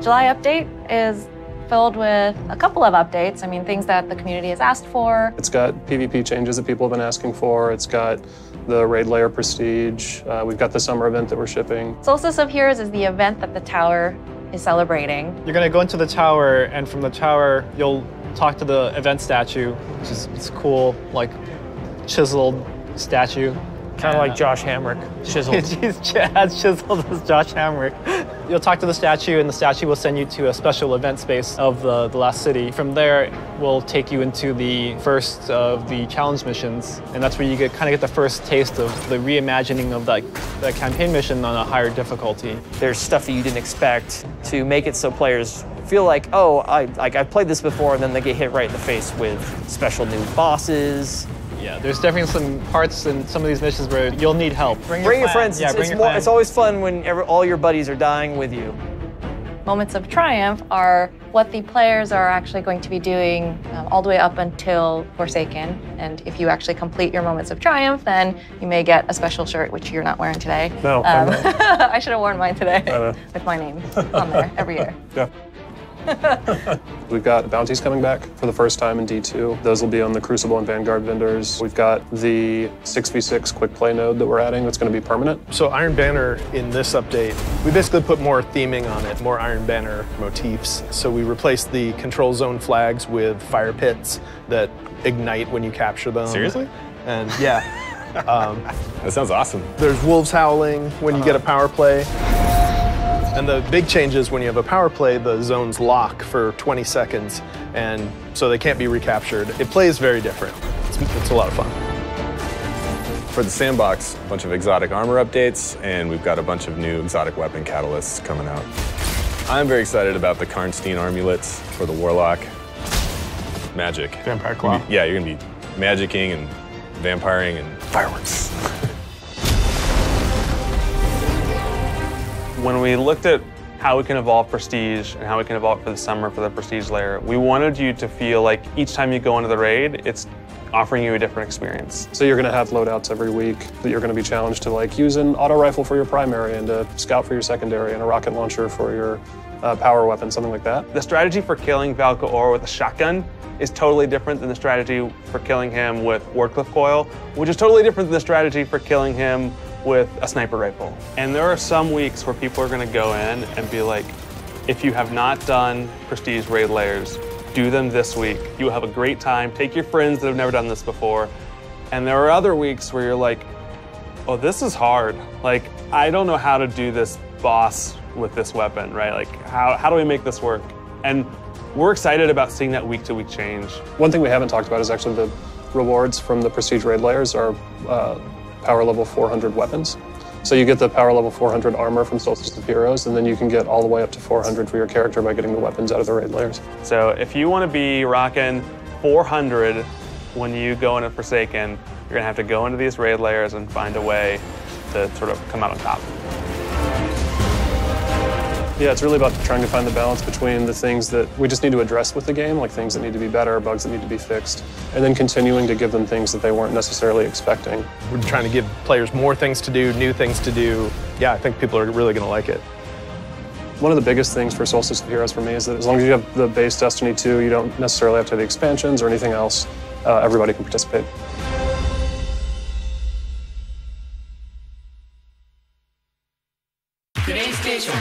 July update is filled with a couple of updates. I mean, things that the community has asked for. It's got PvP changes that people have been asking for. It's got the raid layer prestige. We've got the summer event that we're shipping. Solstice of Heroes is the event that the tower is celebrating. You're gonna go into the tower, and from the tower, you'll talk to the event statue, which is it's cool, like chiseled statue. Kind of like Josh Hamrick, chiseled. He's as chiseled as Josh Hamrick. You'll talk to the statue, and the statue will send you to a special event space of the last city. From there, we'll take you into the first of the challenge missions, and that's where you kind of get the first taste of the reimagining of that campaign mission on a higher difficulty. There's stuff that you didn't expect to make it so players feel like, oh, I've played this before, and then they get hit right in the face with special new bosses. Yeah, there's definitely some parts in some of these missions where you'll need help. Bring your friends. Yeah, it's always fun when all your buddies are dying with you. Moments of Triumph are what the players are actually going to be doing all the way up until Forsaken. And if you actually complete your Moments of Triumph, then you may get a special shirt, which you're not wearing today. No, I should have worn mine today with my name on there every year. Yeah. We've got bounties coming back for the first time in D2. Those will be on the Crucible and Vanguard vendors. We've got the 6v6 quick play node that we're adding that's going to be permanent. So Iron Banner in this update, we basically put more theming on it, more Iron Banner motifs. So we replaced the control zone flags with fire pits that ignite when you capture them. Seriously? And yeah. That sounds awesome. There's wolves howling when you get a power play. And the big change is when you have a power play, the zones lock for 20 seconds, and so they can't be recaptured. It plays very different. It's a lot of fun. For the sandbox, a bunch of exotic armor updates, and we've got a bunch of new exotic weapon catalysts coming out. I'm very excited about the Karnstein Armulets for the Warlock. Magic. Vampire Claw. Yeah, you're gonna be magicking and vampiring and fireworks. When we looked at how we can evolve Prestige and how we can evolve for the summer for the Prestige layer, we wanted you to feel like each time you go into the raid, it's offering you a different experience. So you're going to have loadouts every week that you're going to be challenged to like use an auto rifle for your primary and a scout for your secondary and a rocket launcher for your power weapon, something like that. The strategy for killing Valka'or with a shotgun is totally different than the strategy for killing him with Wardcliff Coil, which is totally different than the strategy for killing him with a sniper rifle. And there are some weeks where people are gonna go in and be like, if you have not done Prestige raid layers, do them this week. You will have a great time. Take your friends that have never done this before. And there are other weeks where you're like, oh, this is hard. Like, I don't know how to do this boss with this weapon, right? Like, how do we make this work? And we're excited about seeing that week-to-week change. One thing we haven't talked about is actually the rewards from the Prestige raid layers are power level 400 weapons. So you get the power level 400 armor from Solstice of Heroes, and then you can get all the way up to 400 for your character by getting the weapons out of the raid layers. So if you want to be rocking 400 when you go into Forsaken, you're going to have to go into these raid layers and find a way to sort of come out on top. Yeah, it's really about trying to find the balance between the things that we just need to address with the game, like things that need to be better, bugs that need to be fixed, and then continuing to give them things that they weren't necessarily expecting. We're trying to give players more things to do, new things to do. Yeah, I think people are really going to like it. One of the biggest things for Solstice of Heroes for me is that as long as you have the base Destiny 2, you don't necessarily have to have the expansions or anything else. Everybody can participate. Today's station.